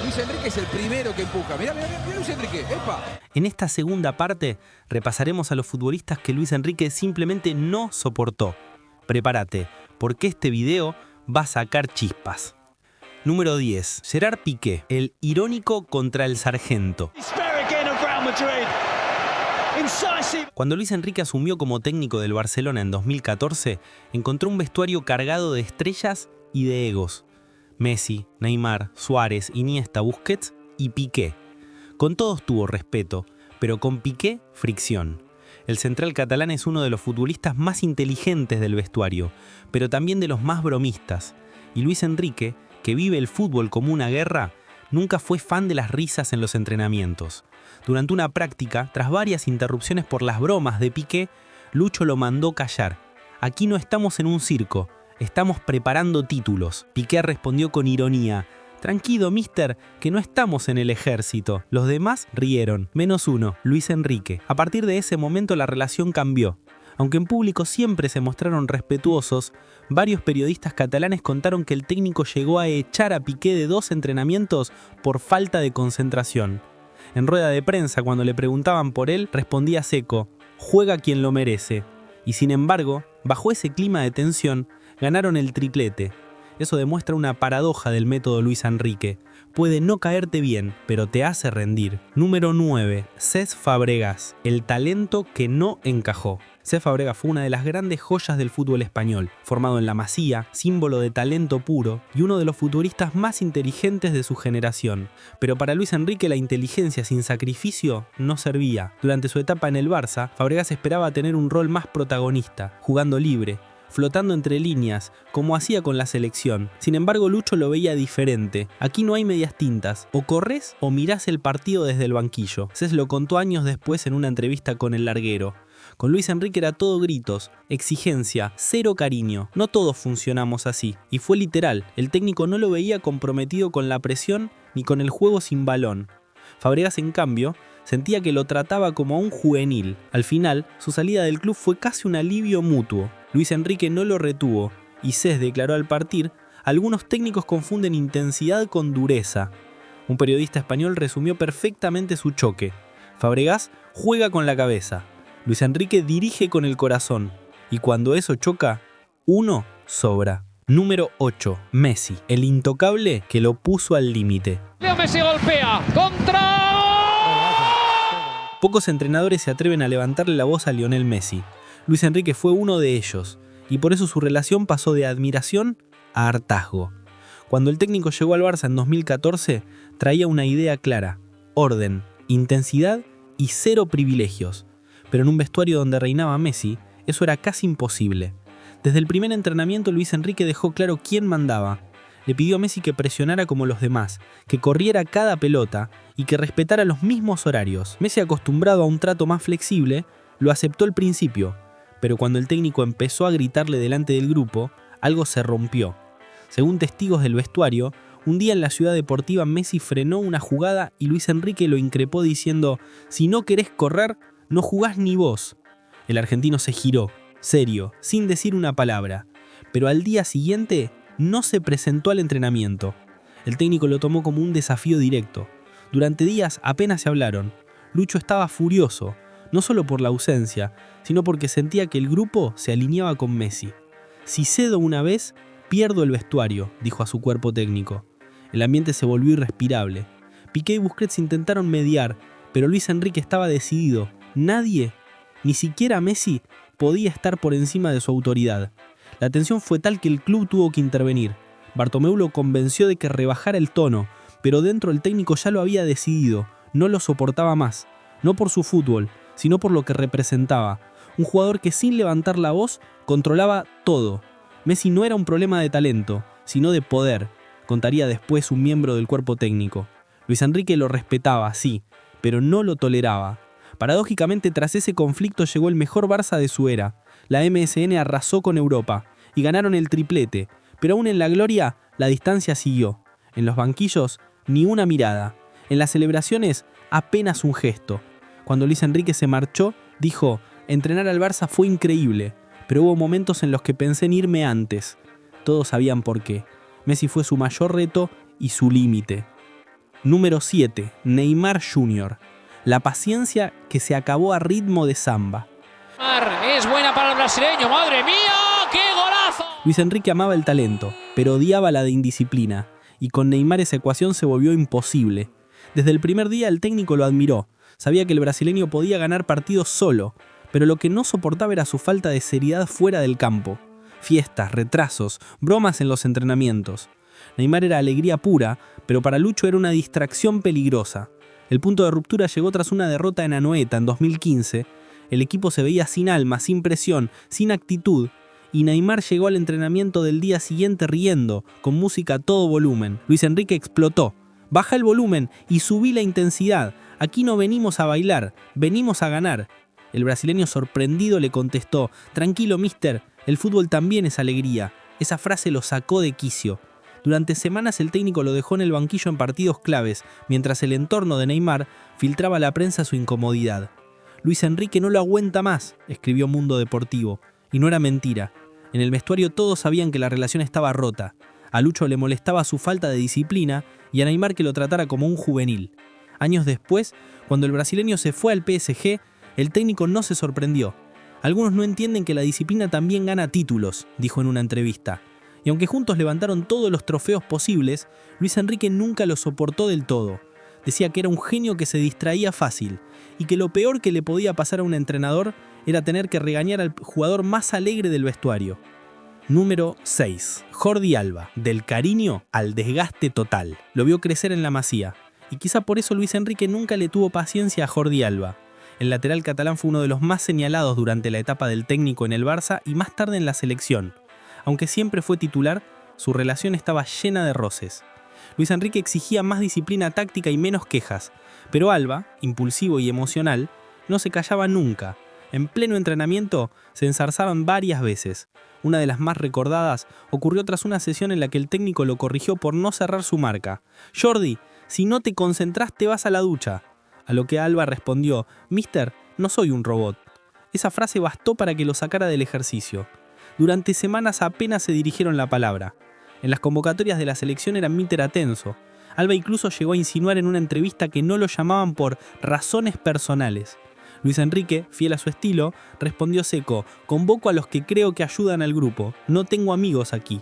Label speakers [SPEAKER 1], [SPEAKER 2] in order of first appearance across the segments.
[SPEAKER 1] Luis Enrique es el primero que empuja. Mirá Luis Enrique, ¡epa!
[SPEAKER 2] En esta segunda parte repasaremos a los futbolistas que Luis Enrique simplemente no soportó. Prepárate, porque este video va a sacar chispas. Número 10. Gerard Piqué, el irónico contra el sargento. Cuando Luis Enrique asumió como técnico del Barcelona en 2014, encontró un vestuario cargado de estrellas y de egos. Messi, Neymar, Suárez, Iniesta, Busquets y Piqué. Con todos tuvo respeto, pero con Piqué, fricción. El central catalán es uno de los futbolistas más inteligentes del vestuario, pero también de los más bromistas. Y Luis Enrique, que vive el fútbol como una guerra, nunca fue fan de las risas en los entrenamientos. Durante una práctica, tras varias interrupciones por las bromas de Piqué, Lucho lo mandó callar. Aquí no estamos en un circo, estamos preparando títulos. Piqué respondió con ironía: tranquilo, mister, que no estamos en el ejército. Los demás rieron, menos uno, Luis Enrique. A partir de ese momento la relación cambió. Aunque en público siempre se mostraron respetuosos, varios periodistas catalanes contaron que el técnico llegó a echar a Piqué de 2 entrenamientos por falta de concentración. En rueda de prensa, cuando le preguntaban por él, respondía seco: juega quien lo merece. Y sin embargo, bajo ese clima de tensión, ganaron el triplete. Eso demuestra una paradoja del método Luis Enrique. Puede no caerte bien, pero te hace rendir. Número 9. Cesc Fabregas, el talento que no encajó. Cesc Fabregas fue una de las grandes joyas del fútbol español, formado en la Masía, símbolo de talento puro y uno de los futbolistas más inteligentes de su generación. Pero para Luis Enrique la inteligencia sin sacrificio no servía. Durante su etapa en el Barça, Fabregas esperaba tener un rol más protagonista, jugando libre, flotando entre líneas, como hacía con la selección. Sin embargo, Lucho lo veía diferente. Aquí no hay medias tintas. O corres o mirás el partido desde el banquillo. Cesc lo contó años después en una entrevista con El Larguero. Con Luis Enrique era todo gritos, exigencia, cero cariño. No todos funcionamos así. Y fue literal. El técnico no lo veía comprometido con la presión ni con el juego sin balón. Fabregas, en cambio, sentía que lo trataba como a un juvenil. Al final, su salida del club fue casi un alivio mutuo. Luis Enrique no lo retuvo y Cesc declaró al partir: algunos técnicos confunden intensidad con dureza. Un periodista español resumió perfectamente su choque. Fabregas juega con la cabeza, Luis Enrique dirige con el corazón, y cuando eso choca, uno sobra. Número 8. Messi, el intocable que lo puso al límite.
[SPEAKER 3] Leo Messi golpea contra...
[SPEAKER 2] Pocos entrenadores se atreven a levantarle la voz a Lionel Messi. Luis Enrique fue uno de ellos, y por eso su relación pasó de admiración a hartazgo. Cuando el técnico llegó al Barça en 2014, traía una idea clara: orden, intensidad y cero privilegios. Pero en un vestuario donde reinaba Messi, eso era casi imposible. Desde el primer entrenamiento, Luis Enrique dejó claro quién mandaba. Le pidió a Messi que presionara como los demás, que corriera cada pelota y que respetara los mismos horarios. Messi, acostumbrado a un trato más flexible, lo aceptó al principio, pero cuando el técnico empezó a gritarle delante del grupo, algo se rompió. Según testigos del vestuario, un día en la Ciudad Deportiva Messi frenó una jugada y Luis Enrique lo increpó diciendo: si no querés correr, no jugás ni vos. El argentino se giró, serio, sin decir una palabra, pero al día siguiente no se presentó al entrenamiento. El técnico lo tomó como un desafío directo. Durante días apenas se hablaron. Lucho estaba furioso, no solo por la ausencia, sino porque sentía que el grupo se alineaba con Messi. Si cedo una vez, pierdo el vestuario, dijo a su cuerpo técnico. El ambiente se volvió irrespirable. Piqué y Busquets intentaron mediar, pero Luis Enrique estaba decidido. Nadie, ni siquiera Messi, podía estar por encima de su autoridad. La tensión fue tal que el club tuvo que intervenir. Bartomeu lo convenció de que rebajara el tono, pero dentro el técnico ya lo había decidido. No lo soportaba más, no por su fútbol, sino por lo que representaba. Un jugador que sin levantar la voz controlaba todo. Messi no era un problema de talento, sino de poder, contaría después un miembro del cuerpo técnico. Luis Enrique lo respetaba, sí, pero no lo toleraba. Paradójicamente, tras ese conflicto llegó el mejor Barça de su era. La MSN arrasó con Europa y ganaron el triplete, pero aún en la gloria la distancia siguió. En los banquillos, ni una mirada. En las celebraciones, apenas un gesto. Cuando Luis Enrique se marchó, dijo: entrenar al Barça fue increíble, pero hubo momentos en los que pensé en irme antes. Todos sabían por qué. Messi fue su mayor reto y su límite. Número 7. Neymar Jr. La paciencia que se acabó a ritmo de samba.
[SPEAKER 3] Es buena para el brasileño, ¡madre mía! ¡Qué golazo!
[SPEAKER 2] Luis Enrique amaba el talento, pero odiaba la de indisciplina, y con Neymar esa ecuación se volvió imposible. Desde el primer día el técnico lo admiró, sabía que el brasileño podía ganar partidos solo, pero lo que no soportaba era su falta de seriedad fuera del campo. Fiestas, retrasos, bromas en los entrenamientos. Neymar era alegría pura, pero para Lucho era una distracción peligrosa. El punto de ruptura llegó tras una derrota en Anoeta en 2015. El equipo se veía sin alma, sin presión, sin actitud, y Neymar llegó al entrenamiento del día siguiente riendo, con música a todo volumen. Luis Enrique explotó. Baja el volumen y subí la intensidad. Aquí no venimos a bailar, venimos a ganar. El brasileño sorprendido le contestó: tranquilo, mister, el fútbol también es alegría. Esa frase lo sacó de quicio. Durante semanas el técnico lo dejó en el banquillo en partidos claves, mientras el entorno de Neymar filtraba a la prensa su incomodidad. Luis Enrique no lo aguanta más, escribió Mundo Deportivo. Y no era mentira. En el vestuario todos sabían que la relación estaba rota. A Lucho le molestaba su falta de disciplina y a Neymar que lo tratara como un juvenil. Años después, cuando el brasileño se fue al PSG, el técnico no se sorprendió. Algunos no entienden que la disciplina también gana títulos, dijo en una entrevista. Y aunque juntos levantaron todos los trofeos posibles, Luis Enrique nunca lo soportó del todo. Decía que era un genio que se distraía fácil y que lo peor que le podía pasar a un entrenador era tener que regañar al jugador más alegre del vestuario. Número 6. Jordi Alba, del cariño al desgaste total. Lo vio crecer en la Masía y quizá por eso Luis Enrique nunca le tuvo paciencia a Jordi Alba. El lateral catalán fue uno de los más señalados durante la etapa del técnico en el Barça y más tarde en la selección. Aunque siempre fue titular, su relación estaba llena de roces. Luis Enrique exigía más disciplina táctica y menos quejas, pero Alba, impulsivo y emocional, no se callaba nunca. En pleno entrenamiento se enzarzaban varias veces. Una de las más recordadas ocurrió tras una sesión en la que el técnico lo corrigió por no cerrar su marca. «Jordi, si no te concentrás te vas a la ducha». A lo que Alba respondió: «Mister, no soy un robot». Esa frase bastó para que lo sacara del ejercicio. Durante semanas apenas se dirigieron la palabra. En las convocatorias de la selección era míter atenso. Alba incluso llegó a insinuar en una entrevista que no lo llamaban por razones personales. Luis Enrique, fiel a su estilo, respondió seco: «Convoco a los que creo que ayudan al grupo, no tengo amigos aquí».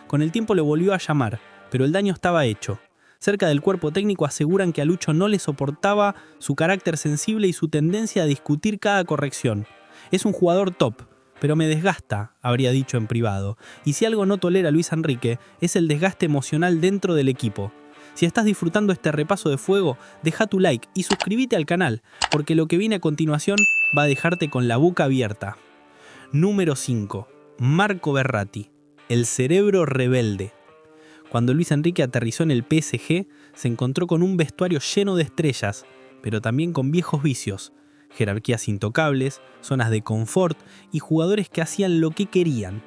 [SPEAKER 2] Con el tiempo lo volvió a llamar, pero el daño estaba hecho. Cerca del cuerpo técnico aseguran que a Lucho no le soportaba su carácter sensible y su tendencia a discutir cada corrección. «Es un jugador top, pero me desgasta», habría dicho en privado. Y si algo no tolera Luis Enrique, es el desgaste emocional dentro del equipo. Si estás disfrutando este repaso de fuego, deja tu like y suscríbete al canal, porque lo que viene a continuación va a dejarte con la boca abierta. Número 5. Marco Verratti, el cerebro rebelde. Cuando Luis Enrique aterrizó en el PSG, se encontró con un vestuario lleno de estrellas, pero también con viejos vicios, jerarquías intocables, zonas de confort y jugadores que hacían lo que querían.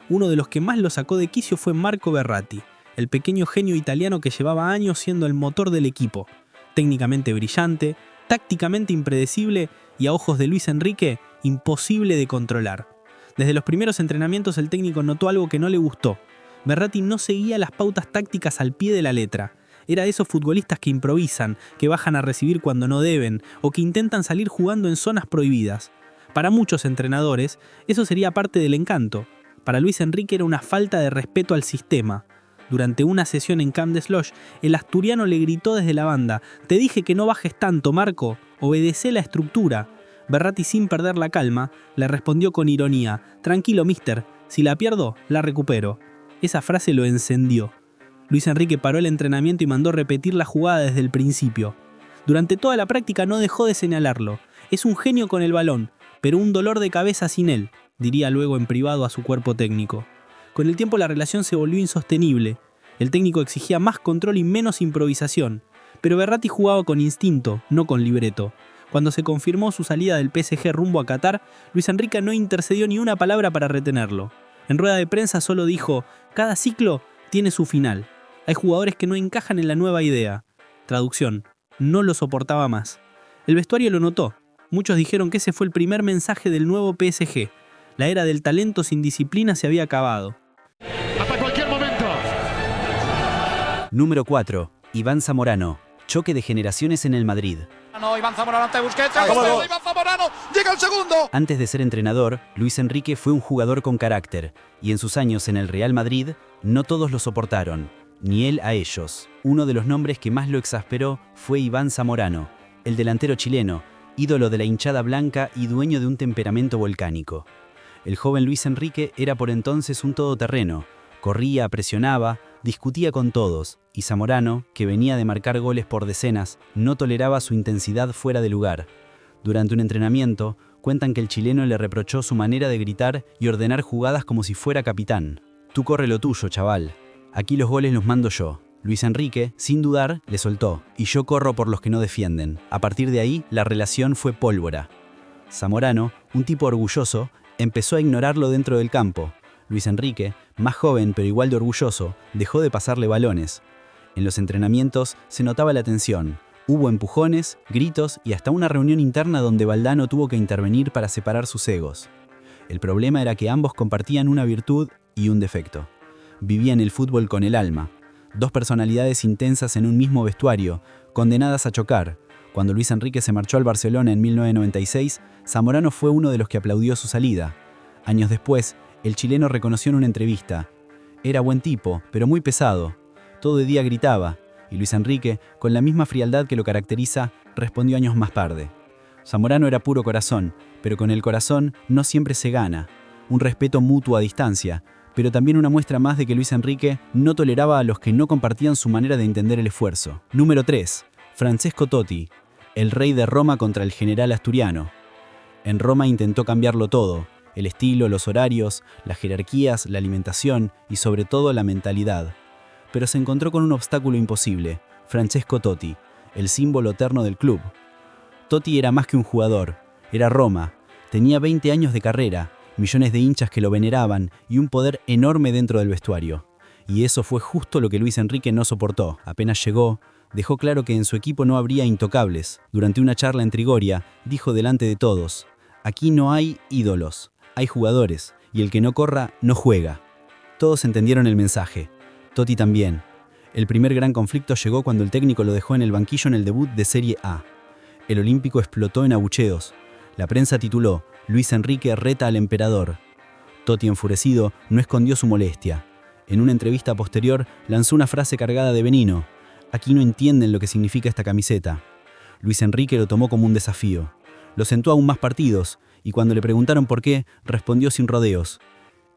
[SPEAKER 2] Uno de los que más lo sacó de quicio fue Marco Verratti, el pequeño genio italiano que llevaba años siendo el motor del equipo. Técnicamente brillante, tácticamente impredecible y a ojos de Luis Enrique, imposible de controlar. Desde los primeros entrenamientos el técnico notó algo que no le gustó. Verratti no seguía las pautas tácticas al pie de la letra. Era de esos futbolistas que improvisan, que bajan a recibir cuando no deben o que intentan salir jugando en zonas prohibidas. Para muchos entrenadores, eso sería parte del encanto. Para Luis Enrique era una falta de respeto al sistema. Durante una sesión en Camp des Loges, el asturiano le gritó desde la banda: «Te dije que no bajes tanto, Marco, obedecé la estructura». Verratti, sin perder la calma, le respondió con ironía: «Tranquilo, mister, si la pierdo, la recupero». Esa frase lo encendió. Luis Enrique paró el entrenamiento y mandó repetir la jugada desde el principio. Durante toda la práctica no dejó de señalarlo. «Es un genio con el balón, pero un dolor de cabeza sin él», diría luego en privado a su cuerpo técnico. Con el tiempo la relación se volvió insostenible. El técnico exigía más control y menos improvisación, pero Verratti jugaba con instinto, no con libreto. Cuando se confirmó su salida del PSG rumbo a Qatar, Luis Enrique no intercedió ni una palabra para retenerlo. En rueda de prensa solo dijo: «Cada ciclo tiene su final. Hay jugadores que no encajan en la nueva idea». Traducción: no lo soportaba más. El vestuario lo notó. Muchos dijeron que ese fue el primer mensaje del nuevo PSG. La era del talento sin disciplina se había acabado.
[SPEAKER 3] Hasta cualquier momento.
[SPEAKER 4] Número 4. Iván Zamorano, Choque de generaciones en el Madrid.
[SPEAKER 3] Iván Zamorano ante Busquets.
[SPEAKER 5] Iván Zamorano llega el segundo.
[SPEAKER 4] Antes de ser entrenador, Luis Enrique fue un jugador con carácter, y en sus años en el Real Madrid, no todos lo soportaron, ni él a ellos. Uno de los nombres que más lo exasperó fue Iván Zamorano, el delantero chileno, ídolo de la hinchada blanca y dueño de un temperamento volcánico. El joven Luis Enrique era por entonces un todoterreno, corría, presionaba, discutía con todos, y Zamorano, que venía de marcar goles por decenas, no toleraba su intensidad fuera de lugar. Durante un entrenamiento, cuentan que el chileno le reprochó su manera de gritar y ordenar jugadas como si fuera capitán. «Tú corre lo tuyo, chaval. Aquí los goles los mando yo». Luis Enrique, sin dudar, le soltó, y yo corro por los que no defienden. A partir de ahí, la relación fue pólvora. Zamorano, un tipo orgulloso, empezó a ignorarlo dentro del campo. Luis Enrique, más joven pero igual de orgulloso, dejó de pasarle balones. En los entrenamientos se notaba la tensión. Hubo empujones, gritos y hasta una reunión interna donde Valdano tuvo que intervenir para separar sus egos. El problema era que ambos compartían una virtud y un defecto. Vivían el fútbol con el alma. Dos personalidades intensas en un mismo vestuario, condenadas a chocar. Cuando Luis Enrique se marchó al Barcelona en 1996, Zamorano fue uno de los que aplaudió su salida. Años después, el chileno reconoció en una entrevista: «Era buen tipo, pero muy pesado. Todo el día gritaba», y Luis Enrique, con la misma frialdad que lo caracteriza, respondió años más tarde: «Zamorano era puro corazón, pero con el corazón no siempre se gana. Un respeto mutuo a distancia, pero también una muestra más de que Luis Enrique no toleraba a los que no compartían su manera de entender el esfuerzo». Número 3. Francesco Totti, el rey de Roma contra el general asturiano. En Roma intentó cambiarlo todo: el estilo, los horarios, las jerarquías, la alimentación y sobre todo la mentalidad. Pero se encontró con un obstáculo imposible: Francesco Totti, el símbolo eterno del club. Totti era más que un jugador, era Roma. Tenía 20 años de carrera, millones de hinchas que lo veneraban y un poder enorme dentro del vestuario. Y eso fue justo lo que Luis Enrique no soportó. Apenas llegó, dejó claro que en su equipo no habría intocables. Durante una charla en Trigoria, dijo delante de todos: «Aquí no hay ídolos, hay jugadores, y el que no corra, no juega». Todos entendieron el mensaje. Totti también. El primer gran conflicto llegó cuando el técnico lo dejó en el banquillo en el debut de Serie A. El olímpico explotó en abucheos. La prensa tituló: «Luis Enrique reta al emperador». Totti, enfurecido, no escondió su molestia. En una entrevista posterior, lanzó una frase cargada de veneno: «Aquí no entienden lo que significa esta camiseta». Luis Enrique lo tomó como un desafío. Lo sentó a aún más partidos, y cuando le preguntaron por qué, respondió sin rodeos: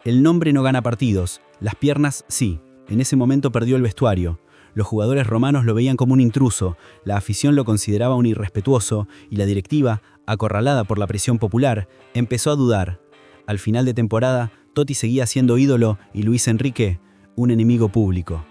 [SPEAKER 4] «El nombre no gana partidos, las piernas sí». En ese momento perdió el vestuario. Los jugadores romanos lo veían como un intruso, la afición lo consideraba un irrespetuoso y la directiva, acorralada por la presión popular, empezó a dudar. Al final de temporada, Totti seguía siendo ídolo y Luis Enrique, un enemigo público.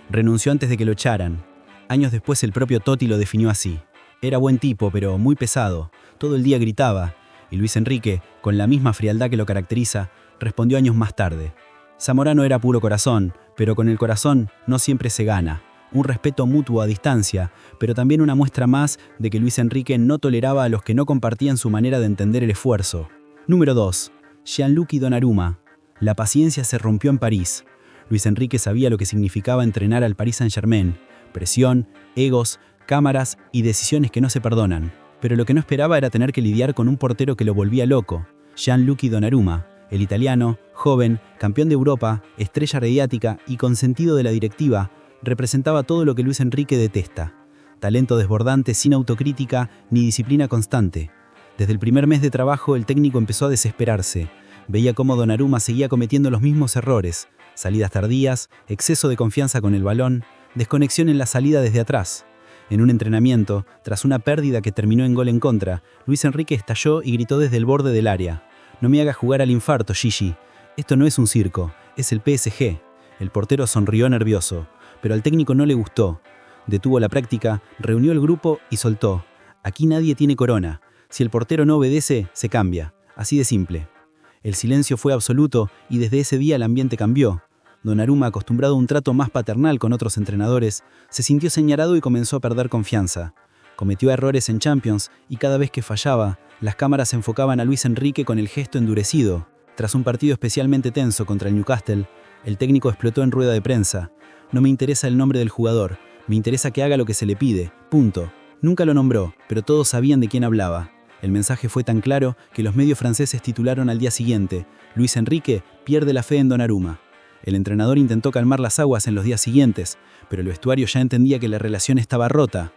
[SPEAKER 4] Renunció antes de que lo echaran. Años después el propio Totti lo definió así: «Era buen tipo, pero muy pesado. Todo el día gritaba». Y Luis Enrique, con la misma frialdad que lo caracteriza, respondió años más tarde: «Zamorano era puro corazón, pero con el corazón no siempre se gana. Un respeto mutuo a distancia, pero también una muestra más de que Luis Enrique no toleraba a los que no compartían su manera de entender el esfuerzo». Número 2. Gianluigi Donnarumma. La paciencia se rompió en París. Luis Enrique sabía lo que significaba entrenar al Paris Saint-Germain: presión, egos, cámaras y decisiones que no se perdonan. Pero lo que no esperaba era tener que lidiar con un portero que lo volvía loco: Gianluigi Donnarumma. El italiano, joven, campeón de Europa, estrella mediática y consentido de la directiva, representaba todo lo que Luis Enrique detesta: talento desbordante sin autocrítica ni disciplina constante. Desde el primer mes de trabajo el técnico empezó a desesperarse. Veía cómo Donnarumma seguía cometiendo los mismos errores: salidas tardías, exceso de confianza con el balón, desconexión en la salida desde atrás. En un entrenamiento, tras una pérdida que terminó en gol en contra, Luis Enrique estalló y gritó desde el borde del área: «No me hagas jugar al infarto, Gigi. Esto no es un circo, es el PSG». El portero sonrió nervioso, pero al técnico no le gustó. Detuvo la práctica, reunió el grupo y soltó: «Aquí nadie tiene corona. Si el portero no obedece, se cambia. Así de simple». El silencio fue absoluto y desde ese día el ambiente cambió. Donnarumma, acostumbrado a un trato más paternal con otros entrenadores, se sintió señalado y comenzó a perder confianza. Cometió errores en Champions y cada vez que fallaba, las cámaras enfocaban a Luis Enrique con el gesto endurecido. Tras un partido especialmente tenso contra el Newcastle, el técnico explotó en rueda de prensa: «No me interesa el nombre del jugador, Me interesa que haga lo que se le pide, punto. Nunca lo nombró, pero todos sabían de quién hablaba. El mensaje fue tan claro que los medios franceses titularon al día siguiente: Luis Enrique pierde la fe en Donnarumma. El entrenador intentó calmar las aguas en los días siguientes, pero el vestuario ya entendía que la relación estaba rota.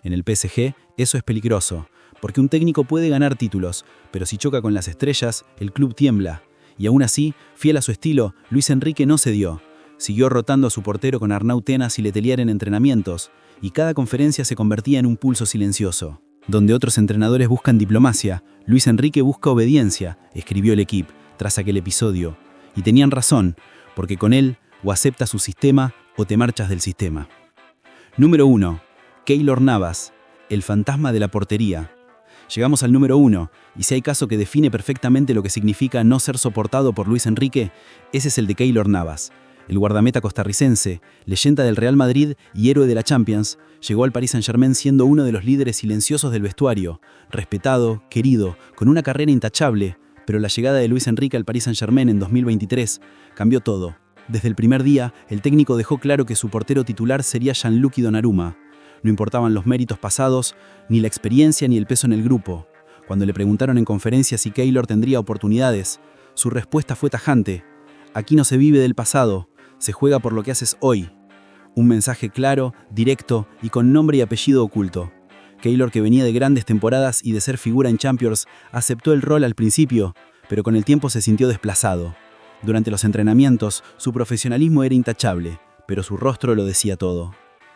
[SPEAKER 4] En el PSG eso es peligroso, porque un técnico puede ganar títulos, pero si choca con las estrellas, el club tiembla. Y aún así, fiel a su estilo, Luis Enrique no cedió. Siguió rotando a su portero con Arnaud Tenas y Letelier en entrenamientos, y cada conferencia se convertía en un pulso silencioso. Donde otros entrenadores buscan diplomacia, Luis Enrique busca obediencia, escribió el equipo tras aquel episodio. Y tenían razón, porque con él o aceptas su sistema o te marchas del sistema. Número 1. Keylor Navas, el fantasma de la portería. Llegamos al número 1, y si hay caso que define perfectamente lo que significa no ser soportado por Luis Enrique, ese es el de Keylor Navas. El guardameta costarricense, leyenda del Real Madrid y héroe de la Champions, llegó al Paris Saint-Germain siendo uno de los líderes silenciosos del vestuario, respetado, querido, con una carrera intachable, pero la llegada de Luis Enrique al Paris Saint-Germain en 2023 cambió todo. Desde el primer día, el técnico dejó claro que su portero titular sería Gianluigi Donnarumma. No importaban los méritos pasados, ni la experiencia ni el peso en el grupo. Cuando le preguntaron en conferencia si Keylor tendría oportunidades, su respuesta fue tajante: aquí no se vive del pasado, se juega por lo que haces hoy. Un mensaje claro, directo y con nombre y apellido oculto. Keylor, que venía de grandes temporadas y de ser figura en Champions, aceptó el rol al principio, pero con el tiempo se sintió desplazado. Durante los entrenamientos, su profesionalismo era intachable, pero su rostro lo decía todo.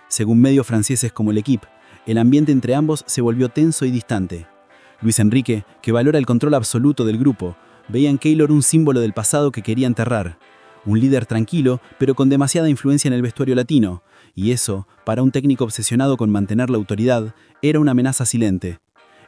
[SPEAKER 4] Según medios franceses como el Equipe, el ambiente entre ambos se volvió tenso y distante. Luis Enrique, que valora el control absoluto del grupo, veía en Keylor un símbolo del pasado que quería enterrar. Un líder tranquilo, pero con demasiada influencia en el vestuario latino, y eso, para un técnico obsesionado con mantener la autoridad, era una amenaza silente.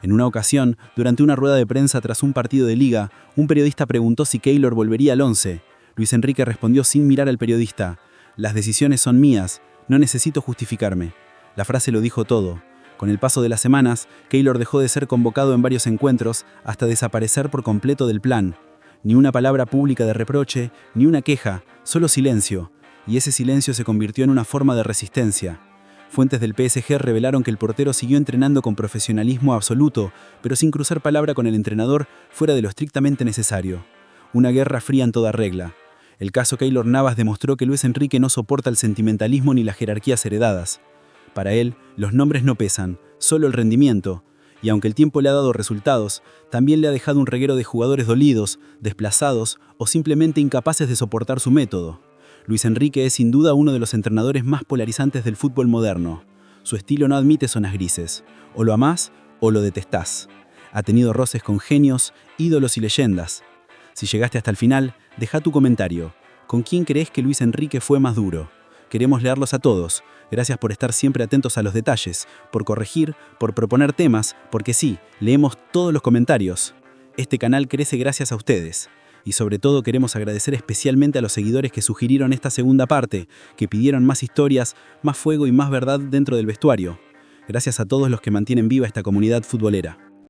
[SPEAKER 4] En una ocasión, durante una rueda de prensa tras un partido de liga, un periodista preguntó si Keylor volvería al 11. Luis Enrique respondió sin mirar al periodista: las decisiones son mías, no necesito justificarme. La frase lo dijo todo. Con el paso de las semanas, Keylor dejó de ser convocado en varios encuentros hasta desaparecer por completo del plan. Ni una palabra pública de reproche, ni una queja, solo silencio. Y ese silencio se convirtió en una forma de resistencia. Fuentes del PSG revelaron que el portero siguió entrenando con profesionalismo absoluto, pero sin cruzar palabra con el entrenador fuera de lo estrictamente necesario. Una guerra fría en toda regla. El caso Keylor Navas demostró que Luis Enrique no soporta el sentimentalismo ni las jerarquías heredadas. Para él, los nombres no pesan, solo el rendimiento. Y aunque el tiempo le ha dado resultados, también le ha dejado un reguero de jugadores dolidos, desplazados o simplemente incapaces de soportar su método. Luis Enrique es sin duda uno de los entrenadores más polarizantes del fútbol moderno. Su estilo no admite zonas grises. O lo amás o lo detestás. Ha tenido roces con genios, ídolos y leyendas. Si llegaste hasta el final, deja tu comentario. ¿Con quién crees que Luis Enrique fue más duro? Queremos leerlos a todos. Gracias por estar siempre atentos a los detalles, por corregir, por proponer temas, porque sí, leemos todos los comentarios. Este canal crece gracias a ustedes. Y sobre todo queremos agradecer especialmente a los seguidores que sugirieron esta segunda parte, que pidieron más historias, más fuego y más verdad dentro del vestuario. Gracias a todos los que mantienen viva esta comunidad futbolera.